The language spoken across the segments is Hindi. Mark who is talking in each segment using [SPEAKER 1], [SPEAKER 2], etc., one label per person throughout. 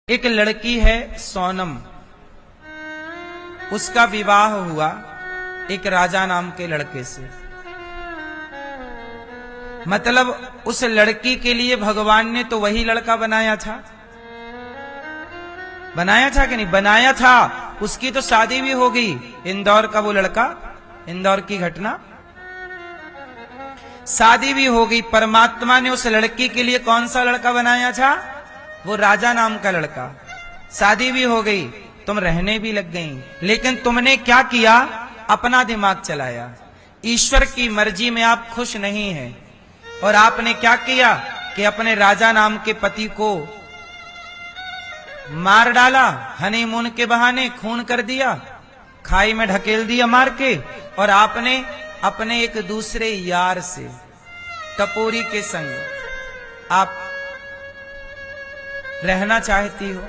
[SPEAKER 1] एक लड़की है सोनम, उसका विवाह हुआ एक राजा नाम के लड़के से। मतलब उस लड़की के लिए भगवान ने तो वही लड़का बनाया था कि नहीं बनाया था। उसकी तो शादी भी हो गई, इंदौर का वो लड़का, इंदौर की घटना, शादी भी हो गई। परमात्मा ने उस लड़की के लिए कौन सा लड़का बनाया था? वो राजा नाम का लड़का। शादी भी हो गई, तुम रहने भी लग गई, लेकिन तुमने क्या किया? अपना दिमाग चलाया। ईश्वर की मर्जी में आप खुश नहीं हैं और आपने क्या किया कि अपने राजा नाम के पति को मार डाला, हनीमून के बहाने खून कर दिया, खाई में ढकेल दिया मार के, और आपने अपने एक दूसरे यार से, टपोरी के संग आप रहना चाहती हो।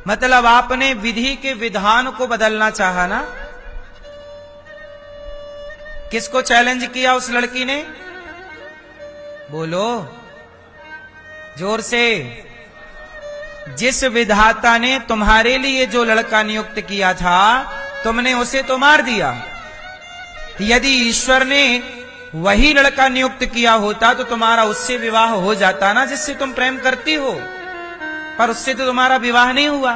[SPEAKER 1] मतलब आपने विधि के विधान को बदलना चाहा ना। किसको चैलेंज किया उस लड़की ने? बोलो जोर से। जिस विधाता ने तुम्हारे लिए जो लड़का नियुक्त किया था, तुमने उसे तो मार दिया। यदि ईश्वर ने वही लड़का नियुक्त किया होता तो तुम्हारा उससे विवाह हो जाता ना, जिससे तुम प्रेम करती हो। पर उससे तो तुम्हारा विवाह नहीं हुआ,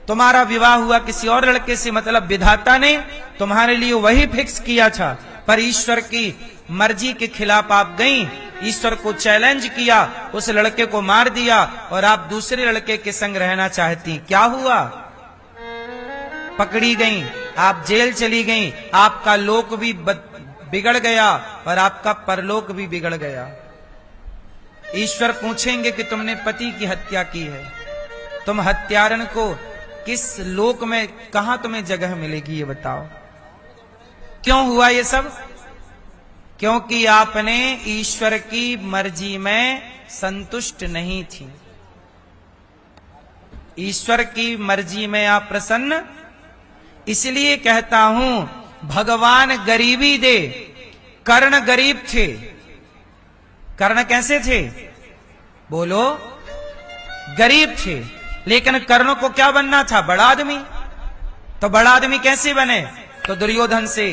[SPEAKER 1] तुम्हारा विवाह हुआ किसी और लड़के से। मतलब विधाता ने तुम्हारे लिए वही फिक्स किया था, पर ईश्वर की मर्जी के खिलाफ आप गई, ईश्वर को चैलेंज किया, उस लड़के को मार दिया और आप दूसरे लड़के के संग रहना चाहती। क्या हुआ? पकड़ी गई, आप जेल चली गई, आपका लोक भी बिगड़ गया और आपका परलोक भी बिगड़ गया। ईश्वर पूछेंगे कि तुमने पति की हत्या की है, तुम हत्यारन को किस लोक में, कहां तुम्हें जगह मिलेगी, ये बताओ। क्यों हुआ ये सब? क्योंकि आपने ईश्वर की मर्जी में संतुष्ट नहीं थी। ईश्वर की मर्जी में आप प्रसन्न, इसलिए कहता हूं भगवान गरीबी दे। कर्ण गरीब थे। कर्ण कैसे थे? बोलो। गरीब थे, लेकिन कर्ण को क्या बनना था? बड़ा आदमी। तो बड़ा आदमी कैसे बने? तो दुर्योधन से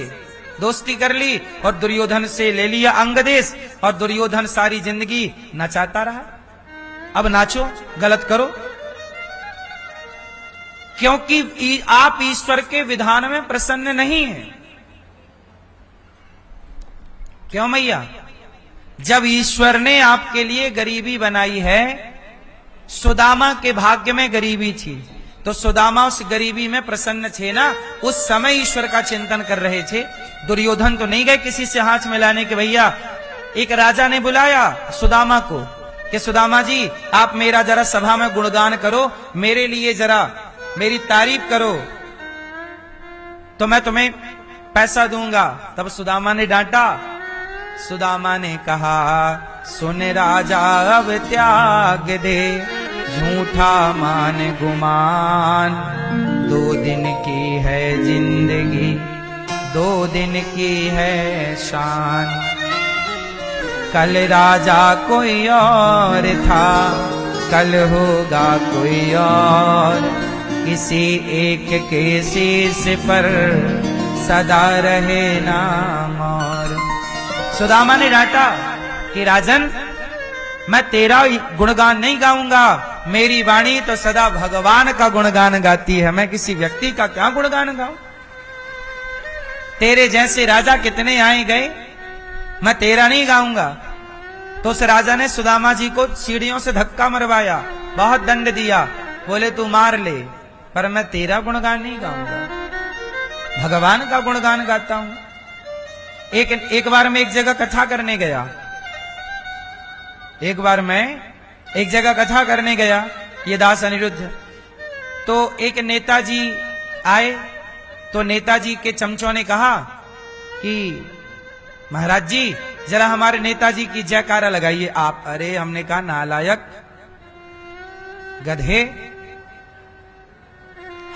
[SPEAKER 1] दोस्ती कर ली और दुर्योधन से ले लिया अंगदेश, और दुर्योधन सारी जिंदगी नचाता रहा। अब नाचो, गलत करो, क्योंकि आप ईश्वर के विधान में प्रसन्न नहीं हैं। क्यों मैया? जब ईश्वर ने आपके लिए गरीबी बनाई है, सुदामा के भाग्य में गरीबी थी, तो सुदामा उस गरीबी में प्रसन्न थे ना, उस समय ईश्वर का चिंतन कर रहे थे। दुर्योधन तो नहीं गए किसी से हाथ मिलाने के भैया। एक राजा ने बुलाया सुदामा को कि सुदामा जी आप मेरा जरा सभा में गुणगान करो, मेरे लिए जरा मेरी तारीफ करो तो मैं तुम्हें पैसा दूंगा। तब सुदामा ने डांटा। सुदामा ने कहा, सुन राजा अब त्याग दे झूठा मान गुमान, 2 दिन की है जिंदगी, 2 दिन की है शान। कल राजा कोई और था, कल होगा कोई और, किसी एक के शीश पर सदा रहे नाम और। सुदामा ने डांटा कि राजन, मैं तेरा गुणगान नहीं गाऊंगा, मेरी वाणी तो सदा भगवान का गुणगान गाती है, मैं किसी व्यक्ति का क्या गुणगान गाऊं? तेरे जैसे राजा कितने आए गए, मैं तेरा नहीं गाऊंगा। तो उस राजा ने सुदामा जी को सीढ़ियों से धक्का मरवाया, बहुत दंड दिया, बोले तू मार ले, पर मैं तेरा गुणगान नहीं गाऊंगा, भगवान का गुणगान गाता हूं। एक बार मैं एक जगह कथा करने गया, ये दास अनिरुद्ध, तो एक नेताजी आए, तो नेताजी के चमचों ने कहा कि महाराज जी जरा हमारे नेताजी की जयकारा लगाइए आप। अरे हमने कहा नालायक गधे,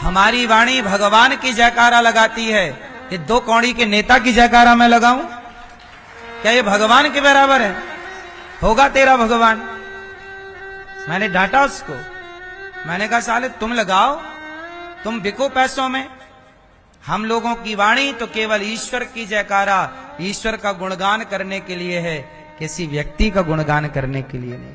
[SPEAKER 1] हमारी वाणी भगवान की जयकारा लगाती है, ये 2 कौड़ी के नेता की जयकारा मैं लगाऊं? क्या ये भगवान के बराबर है? होगा तेरा भगवान। मैंने डांटा उसको। मैंने कहा साले तुम लगाओ, तुम बिको पैसों में। हम लोगों की वाणी तो केवल ईश्वर की जयकारा, ईश्वर का गुणगान करने के लिए है, किसी व्यक्ति का गुणगान करने के लिए नहीं।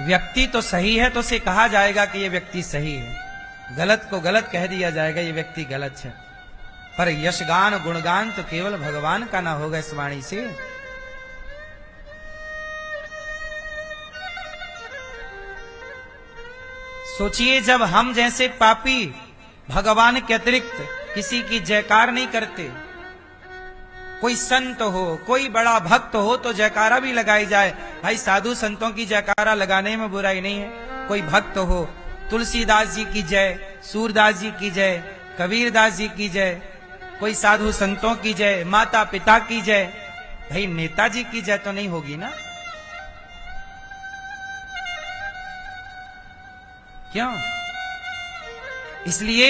[SPEAKER 1] व्यक्ति तो सही है तो उसे कहा जाएगा कि यह व्यक्ति सही है, गलत को गलत कह दिया जाएगा ये व्यक्ति गलत है। पर यशगान गुणगान तो केवल भगवान का ना होगा इस वाणी से। सोचिए, जब हम जैसे पापी भगवान के अतिरिक्त किसी की जयकार नहीं करते, कोई संत हो, कोई बड़ा भक्त हो तो जयकारा भी लगाई जाए। भाई साधु संतों की जयकारा लगाने में बुराई नहीं है। कोई भक्त हो, तुलसीदास जी की जय, सूरदास जी की जय, कबीरदास जी की जय, कोई साधु संतों की जय, माता पिता की जय, भाई नेताजी की जय तो नहीं होगी ना? क्यों? इसलिए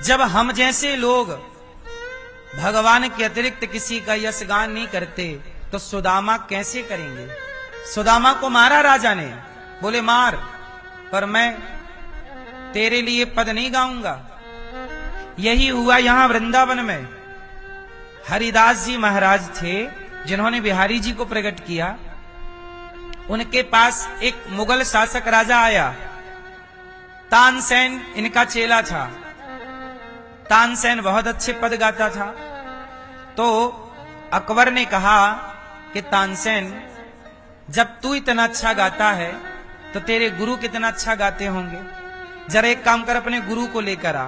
[SPEAKER 1] जब हम जैसे लोग भगवान के अतिरिक्त किसी का यशगान नहीं करते तो सुदामा कैसे करेंगे? सुदामा को मारा राजा ने, बोले मार, पर मैं तेरे लिए पद नहीं गाऊंगा। यही हुआ यहां वृंदावन में। हरिदास जी महाराज थे जिन्होंने बिहारी जी को प्रकट किया। उनके पास एक मुगल शासक राजा आया, तानसेन इनका चेला था। तानसेन बहुत अच्छे पद गाता था। तो अकबर ने कहा कि तानसेन, जब तू इतना अच्छा गाता है तो तेरे गुरु कितना अच्छा गाते होंगे, जरा एक काम कर, अपने गुरु को लेकर आ।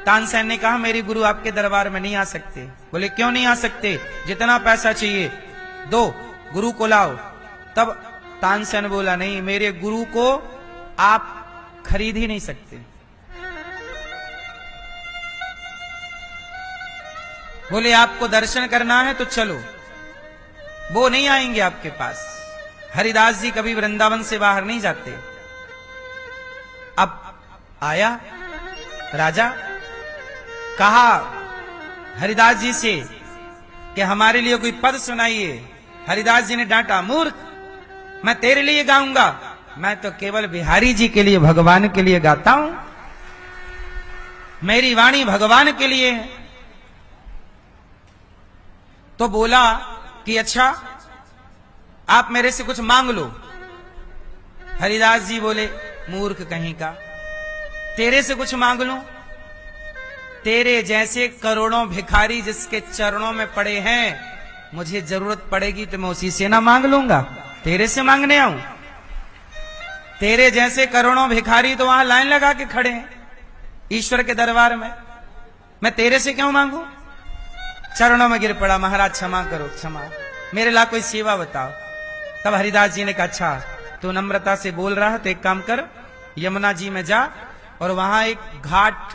[SPEAKER 1] तानसेन ने कहा मेरे गुरु आपके दरबार में नहीं आ सकते। बोले क्यों नहीं आ सकते? जितना पैसा चाहिए दो, गुरु को लाओ। तब तानसेन बोला नहीं, मेरे गुरु को आप खरीद ही नहीं सकते। बोले आपको दर्शन करना है तो चलो, वो नहीं आएंगे आपके पास। हरिदास जी कभी वृंदावन से बाहर नहीं जाते। अब आया राजा, कहा हरिदास जी से कि हमारे लिए कोई पद सुनाइए। हरिदास जी ने डांटा, मूर्ख, मैं तेरे लिए गाऊंगा? मैं तो केवल बिहारी जी के लिए, भगवान के लिए गाता हूं। मेरी वाणी भगवान के लिए है। तो बोला कि अच्छा आप मेरे से कुछ मांग लो। हरिदास जी बोले मूर्ख कहीं का, तेरे से कुछ मांग लूं? तेरे जैसे करोड़ों भिखारी जिसके चरणों में पड़े हैं, मुझे जरूरत पड़ेगी तो मैं उसी से ना मांग लूंगा, तेरे से मांगने आऊं? तेरे जैसे करोड़ों भिखारी तो वहां लाइन लगा के खड़े हैं ईश्वर के दरबार में, मैं तेरे से क्यों मांगू? चरणों में गिर पड़ा, महाराज क्षमा करो, क्षमा, मेरे ला कोई सेवा बताओ। तब हरिदास जी ने कहा अच्छा तू नम्रता से बोल रहा है तो एक काम कर, यमुना जी में जा और वहां एक घाट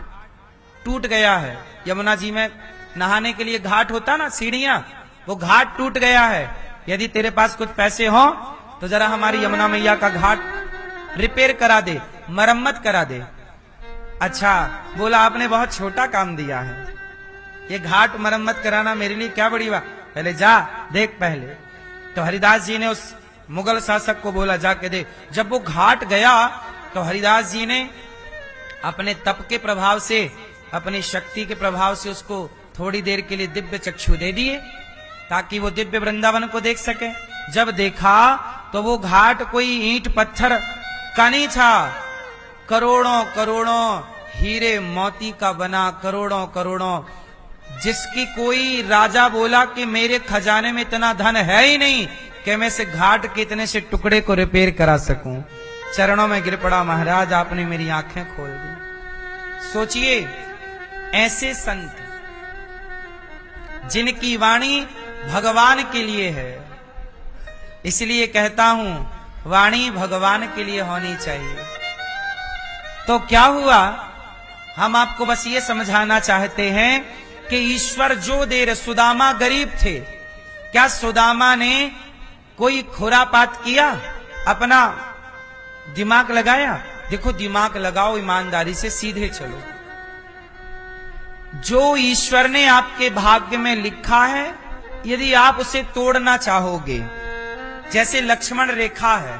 [SPEAKER 1] टूट गया है। यमुना जी में नहाने के लिए घाट होता ना, सीढ़ियां, वो घाट टूट गया है। यदि तेरे पास कुछ पैसे हो तो जरा हमारी यमुना मैया का घाट रिपेयर करा दे, मरम्मत करा दे। अच्छा, बोला आपने बहुत छोटा काम दिया है, ये घाट मरम्मत कराना मेरे लिए क्या बड़ी बात, पहले जा देख पहले। तो हरिदास जी ने उस मुगल शासक को बोला जाके दे। जब वो घाट गया तो हरिदास जी ने अपने तप के प्रभाव से, अपनी शक्ति के प्रभाव से उसको थोड़ी देर के लिए दिव्य चक्षु दे दिए ताकि वो दिव्य वृंदावन को देख सके। जब देखा तो वो घाट कोई ईंट पत्थर का नहीं था, करोड़ों करोड़ों हीरे मोती का बना, करोड़ों करोड़ों, जिसकी कोई राजा बोला कि मेरे खजाने में इतना धन है ही नहीं कि मैं से घाट के इतने से टुकड़े को रिपेयर करा सकूं। चरणों में गिर पड़ा, महाराज आपने मेरी आंखें खोल दी। सोचिए, ऐसे संत जिनकी वाणी भगवान के लिए है, इसलिए कहता हूं वाणी भगवान के लिए होनी चाहिए। तो क्या हुआ, हम आपको बस ये समझाना चाहते हैं कि ईश्वर जो दे रहे, सुदामा गरीब थे, क्या सुदामा ने कोई खुरापात किया? अपना दिमाग लगाया? देखो दिमाग लगाओ, ईमानदारी से सीधे चलो। जो ईश्वर ने आपके भाग्य में लिखा है, यदि आप उसे तोड़ना चाहोगे जैसे लक्ष्मण रेखा है,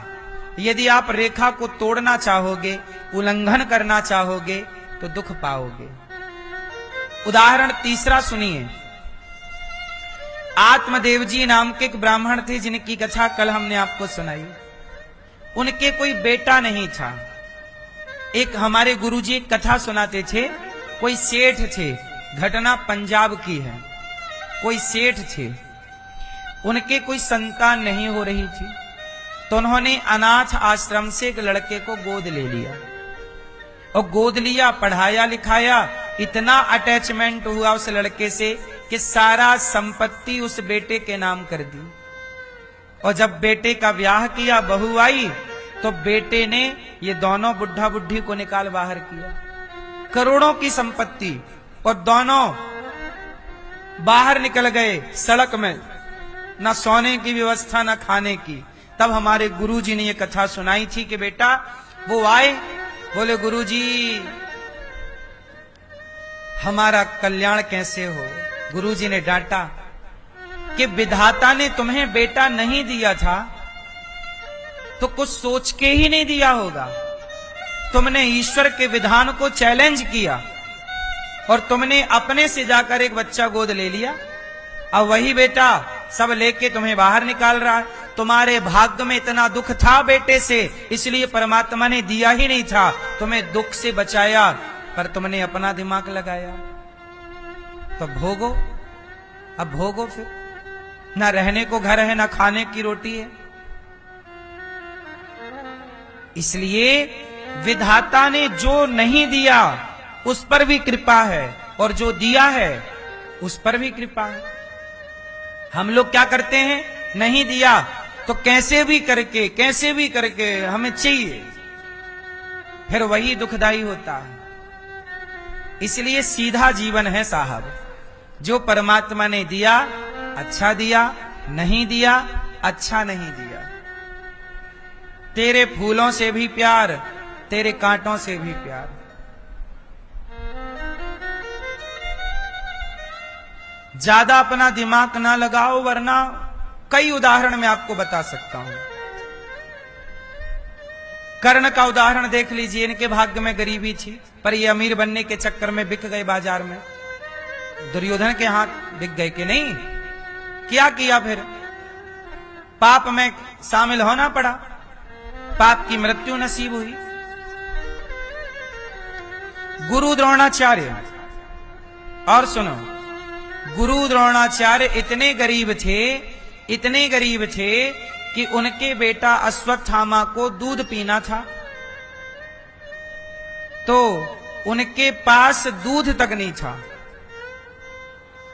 [SPEAKER 1] यदि आप रेखा को तोड़ना चाहोगे, उल्लंघन करना चाहोगे तो दुख पाओगे। उदाहरण तीसरा सुनिए। आत्मदेव जी नाम के एक ब्राह्मण थे जिनकी कथा कल हमने आपको सुनाई। उनके कोई बेटा नहीं था। एक हमारे गुरुजी एक कथा सुनाते थे, कोई सेठ थे, घटना पंजाब की है। कोई सेठ थे, उनके कोई संतान नहीं हो रही थी, तो उन्होंने अनाथ आश्रम से एक लड़के को गोद ले लिया और गोद लिया, पढ़ाया लिखाया, इतना अटैचमेंट हुआ उस लड़के से कि सारा संपत्ति उस बेटे के नाम कर दी। और जब बेटे का ब्याह किया, बहू आई, तो बेटे ने ये दोनों बुढ़ा बुढ़ी को निकाल बाहर किया, करोड़ों की संपत्ति, और दोनों बाहर निकल गए सड़क में, ना सोने की व्यवस्था ना खाने की। तब हमारे गुरुजी ने ये कथा सुनाई थी कि बेटा, वो आए, बोले गुरुजी हमारा कल्याण कैसे हो। गुरुजी ने डांटा कि विधाता ने तुम्हें बेटा नहीं दिया था तो कुछ सोच के ही नहीं दिया होगा। तुमने ईश्वर के विधान को चैलेंज किया और तुमने अपने से जाकर एक बच्चा गोद ले लिया, अब वही बेटा सब लेके तुम्हें बाहर निकाल रहा है। तुम्हारे भाग्य में इतना दुख था बेटे से, इसलिए परमात्मा ने दिया ही नहीं था, तुम्हें दुख से बचाया, पर तुमने अपना दिमाग लगाया। तो भोगो, अब भोगो फिर, ना रहने को घर है, ना खाने की रोटी है। इसलिए विधाता ने जो नहीं दिया उस पर भी कृपा है, और जो दिया है उस पर भी कृपा है। हम लोग क्या करते हैं, नहीं दिया तो कैसे भी करके हमें चाहिए, फिर वही दुखदाई होता है। इसलिए सीधा जीवन है साहब, जो परमात्मा ने दिया अच्छा दिया, नहीं दिया अच्छा नहीं दिया। तेरे फूलों से भी प्यार, तेरे कांटों से भी प्यार। ज्यादा अपना दिमाग ना लगाओ, वरना कई उदाहरण मैं आपको बता सकता हूं। कर्ण का उदाहरण देख लीजिए, इनके भाग्य में गरीबी थी, पर ये अमीर बनने के चक्कर में बिक गए बाजार में। दुर्योधन के हाथ बिक गए कि नहीं? क्या किया फिर? पाप में शामिल होना पड़ा, पाप की मृत्यु नसीब हुई। गुरु द्रोणाचार्य, और सुनो, गुरु द्रोणाचार्य इतने गरीब थे कि उनके बेटा अश्वत्थामा को दूध पीना था, तो उनके पास दूध तक नहीं था।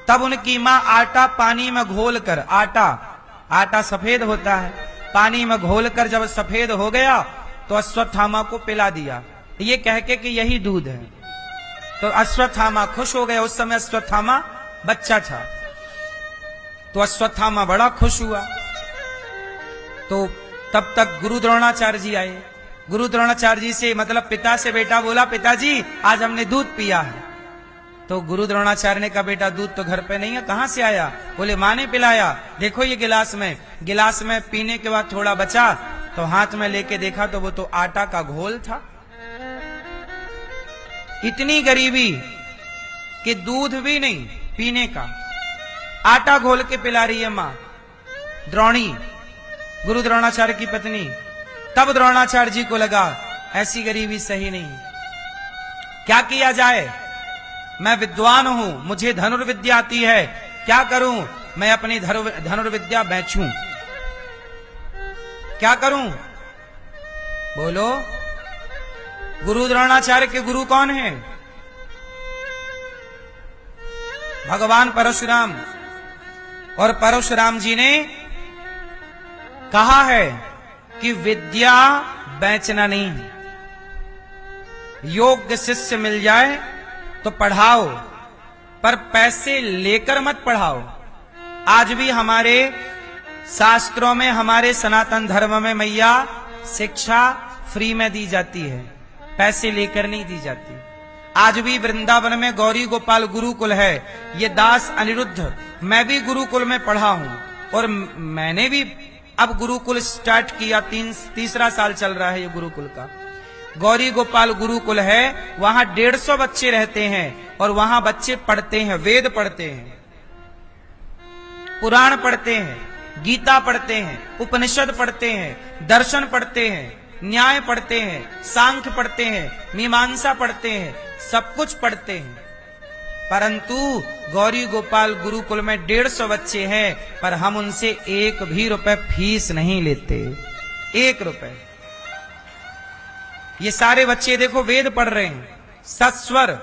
[SPEAKER 1] तब उनकी मां आटा पानी में घोलकर, आटा सफेद होता है, पानी में घोलकर जब सफेद हो गया तो अश्वत्थामा को पिला दिया, ये कह के कि यही दूध है। तो अश्वत्थामा खुश हो गया। उस समय अश्वत्थामा बच्चा था, तो अश्वत्थामा बड़ा खुश हुआ। तो तब तक गुरु द्रोणाचार्य जी आए। गुरु द्रोणाचार्य जी से, मतलब पिता से बेटा बोला, पिताजी आज हमने दूध पिया है। तो गुरु द्रोणाचार्य ने कहा, बेटा दूध तो घर पे नहीं है, कहां से आया? बोले मां ने पिलाया। देखो ये गिलास में पीने के बाद थोड़ा बचा, तो हाथ में लेके देखा तो वो तो आटा का घोल था। इतनी गरीबी कि दूध भी नहीं पीने का, आटा घोल के पिला रही है मां द्रोणी, गुरु द्रोणाचार्य की पत्नी। तब द्रोणाचार्य जी को लगा ऐसी गरीबी सही नहीं, क्या किया जाए? मैं विद्वान हूं, मुझे धनुर्विद्या आती है, क्या करूं? मैं अपनी धनुर्विद्या बेचूं, क्या करूं? बोलो। गुरु द्रोणाचार्य के गुरु कौन है? भगवान परशुराम। और परशुराम जी ने कहा है कि विद्या बेचना नहीं, योग्य शिष्य मिल जाए तो पढ़ाओ, पर पैसे लेकर मत पढ़ाओ। आज भी हमारे शास्त्रों में, हमारे सनातन धर्म में मैया शिक्षा फ्री में दी जाती है, पैसे लेकर नहीं दी जाती। आज भी वृंदावन में गौरी गोपाल गुरुकुल है, ये दास अनिरुद्ध, मैं भी गुरुकुल में पढ़ा हूं, और मैंने भी अब गुरुकुल स्टार्ट किया, तीसरा साल चल रहा है ये गुरुकुल का। गौरी गोपाल गुरुकुल है, वहां 150 बच्चे रहते हैं और वहां बच्चे पढ़ते हैं, वेद पढ़ते हैं, पुराण पढ़ते हैं, गीता पढ़ते हैं, उपनिषद पढ़ते हैं, दर्शन पढ़ते हैं, न्याय पढ़ते हैं, सांख्य पढ़ते हैं, मीमांसा पढ़ते हैं, सब कुछ पढ़ते हैं। परंतु गौरी गोपाल गुरुकुल में 150 बच्चे हैं, पर हम उनसे 1 भी रुपए फीस नहीं लेते, 1 रुपए। ये सारे बच्चे देखो वेद पढ़ रहे हैं, सत्स्वर,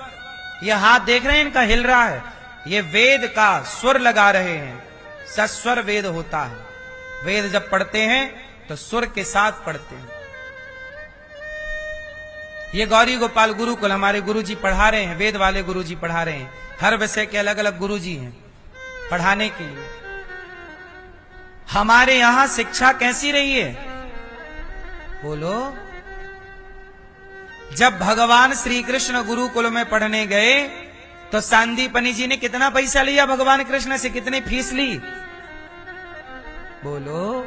[SPEAKER 1] ये हाथ देख रहे हैं इनका हिल रहा है, ये वेद का स्वर लगा रहे हैं, सत्स्वर वेद होता है। वेद जब पढ़ते हैं तो स्वर के साथ पढ़ते हैं। ये गौरी गोपाल गुरुकुल हमारे गुरुजी पढ़ा रहे हैं, वेद वाले गुरुजी पढ़ा रहे हैं, हर विषय के अलग अलग गुरुजी हैं पढ़ाने के लिए। हमारे यहां शिक्षा कैसी रही है बोलो? जब भगवान श्री कृष्ण गुरुकुल में पढ़ने गए तो सांदीपनी जी ने कितना पैसा लिया भगवान कृष्ण से, कितनी फीस ली बोलो?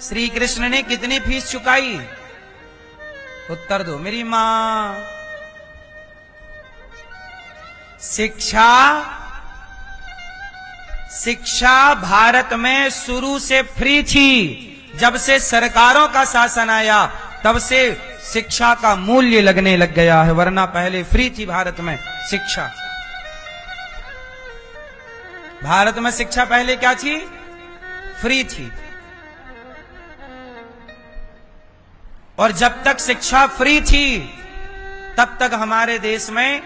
[SPEAKER 1] श्री कृष्ण ने कितनी फीस चुकाई? उत्तर दो मेरी मां। शिक्षा भारत में शुरू से फ्री थी। जब से सरकारों का शासन आया तब से शिक्षा का मूल्य लगने लग गया है, वरना पहले फ्री थी भारत में शिक्षा। भारत में शिक्षा पहले क्या थी? फ्री थी। और जब तक शिक्षा फ्री थी तब तक हमारे देश में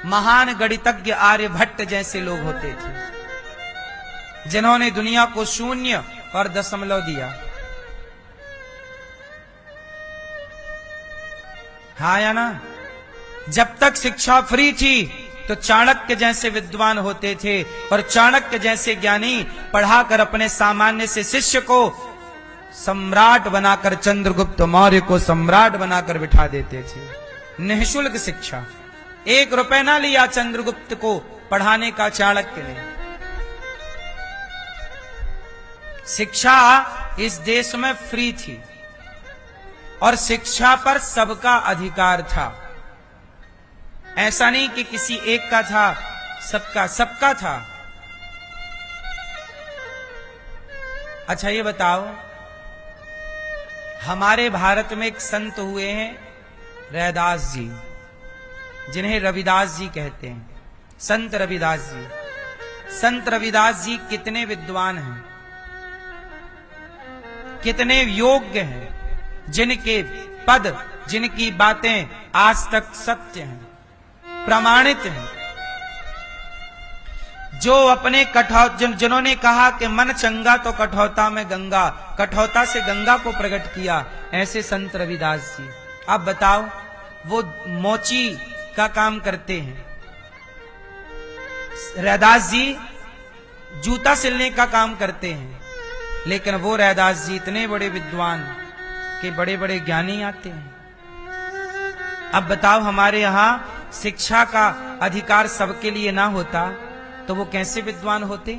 [SPEAKER 1] महान गणितज्ञ आर्यभट्ट जैसे लोग होते थे, जिन्होंने दुनिया को शून्य और दशमलव दिया। हाँ या ना? जब तक शिक्षा फ्री थी तो चाणक्य जैसे विद्वान होते थे, और चाणक्य जैसे ज्ञानी पढ़ाकर अपने सामान्य से शिष्य को सम्राट बनाकर, चंद्रगुप्त मौर्य को सम्राट बनाकर बिठा देते थे। निःशुल्क शिक्षा, 1 रुपए ना लिया चंद्रगुप्त को पढ़ाने का चाणक्य ने। शिक्षा इस देश में फ्री थी और शिक्षा पर सबका अधिकार था। ऐसा नहीं कि किसी एक का था, सबका था। अच्छा ये बताओ, हमारे भारत में एक संत हुए हैं रैदास जी, जिन्हें रविदास जी कहते हैं, संत रविदास जी। संत रविदास जी कितने विद्वान हैं, कितने योग्य हैं, जिनके पद, जिनकी बातें आज तक सत्य हैं, प्रमाणित हैं। जो अपने जिन्होंने कहा कि मन चंगा तो कठौता में गंगा, कठौता से गंगा को प्रकट किया, ऐसे संत रविदास जी। अब बताओ, वो मोची का काम करते हैं, रैदास जी जूता सिलने का काम करते हैं, लेकिन वो रैदास जी इतने बड़े विद्वान के बड़े बड़े ज्ञानी आते हैं। अब बताओ, हमारे यहां शिक्षा का अधिकार सबके लिए ना होता तो वो कैसे विद्वान होते?